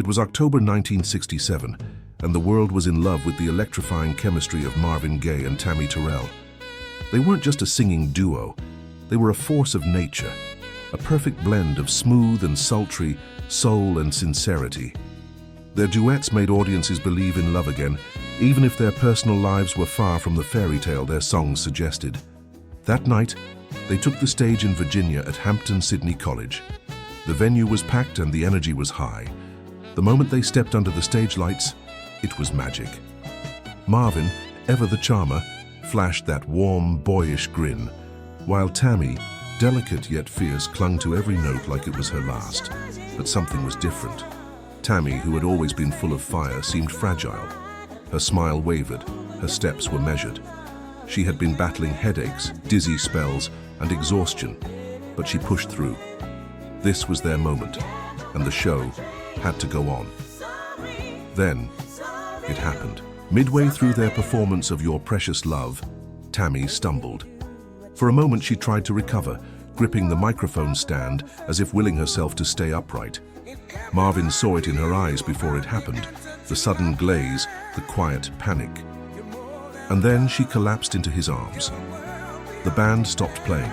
It was October 1967, and the world was in love with the electrifying chemistry of Marvin Gaye and Tammi Terrell. They weren't just a singing duo, they were a force of nature, a perfect blend of smooth and sultry, soul and sincerity. Their duets made audiences believe in love again, even if their personal lives were far from the fairy tale their songs suggested. That night, they took the stage in Virginia at Hampton-Sydney College. The venue was packed and the energy was high. The moment they stepped under the stage lights, it was magic. Marvin, ever the charmer, flashed that warm, boyish grin, while Tammi, delicate yet fierce, clung to every note like it was her last. But something was different. Tammi, who had always been full of fire, seemed fragile. Her smile wavered, her steps were measured. She had been battling headaches, dizzy spells, and exhaustion, but she pushed through. This was their moment, and the show had to go on. Then, it happened. Midway through their performance of Your Precious Love, Tammi stumbled. For a moment she tried to recover, gripping the microphone stand as if willing herself to stay upright. Marvin saw it in her eyes before it happened, the sudden glaze, the quiet panic. And then she collapsed into his arms. The band stopped playing.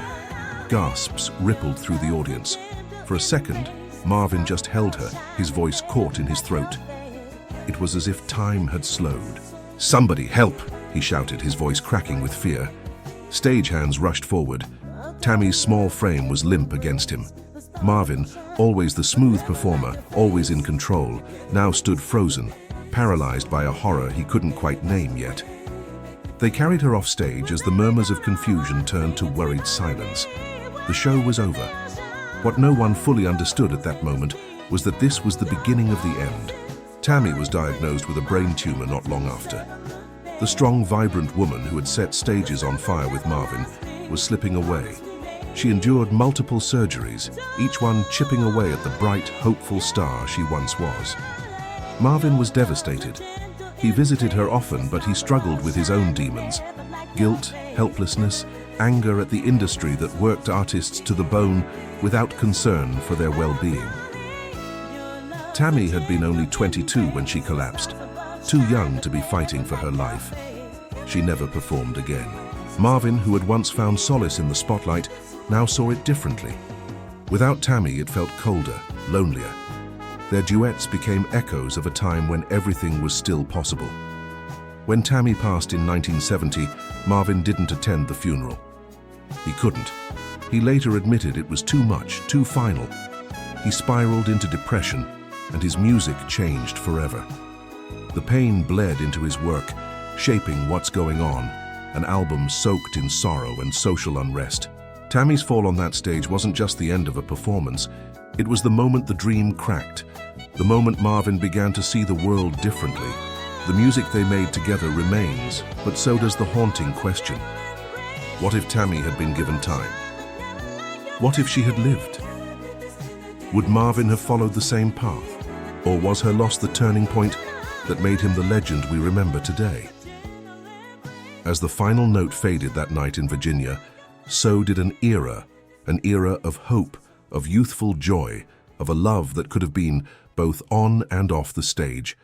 Gasps rippled through the audience. For a second, Marvin just held her, his voice caught in his throat. It was as if time had slowed. "Somebody help!" he shouted, his voice cracking with fear. Stagehands rushed forward. Tammy's small frame was limp against him. Marvin, always the smooth performer, always in control, now stood frozen, paralyzed by a horror he couldn't quite name yet. They carried her off stage as the murmurs of confusion turned to worried silence. The show was over. What no one fully understood at that moment was that this was the beginning of the end. Tammi was diagnosed with a brain tumor not long after. The strong, vibrant woman who had set stages on fire with Marvin was slipping away. She endured multiple surgeries, each one chipping away at the bright, hopeful star she once was. Marvin was devastated. He visited her often, but he struggled with his own demons: guilt, helplessness, anger at the industry that worked artists to the bone without concern for their well-being. Tammi had been only 22 when she collapsed, too young to be fighting for her life. She never performed again. Marvin, who had once found solace in the spotlight, now saw it differently. Without Tammi, it felt colder, lonelier. Their duets became echoes of a time when everything was still possible. When Tammi passed in 1970, Marvin didn't attend the funeral. He couldn't. He later admitted it was too much, too final. He spiraled into depression, and his music changed forever. The pain bled into his work, shaping What's Going On, an album soaked in sorrow and social unrest. Tammy's fall on that stage wasn't just the end of a performance. It was the moment the dream cracked, the moment Marvin began to see the world differently. The music they made together remains, but so does the haunting question. What if Tammi had been given time? What if she had lived? Would Marvin have followed the same path? Or was her loss the turning point that made him the legend we remember today? As the final note faded that night in Virginia, so did an era of hope, of youthful joy, of a love that could have been both on and off the stage.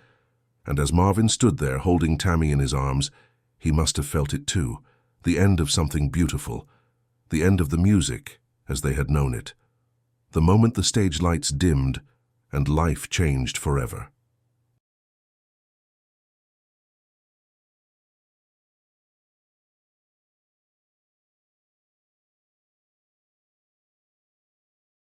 And as Marvin stood there holding Tammi in his arms, he must have felt it too, the end of something beautiful, the end of the music as they had known it, the moment the stage lights dimmed and life changed forever.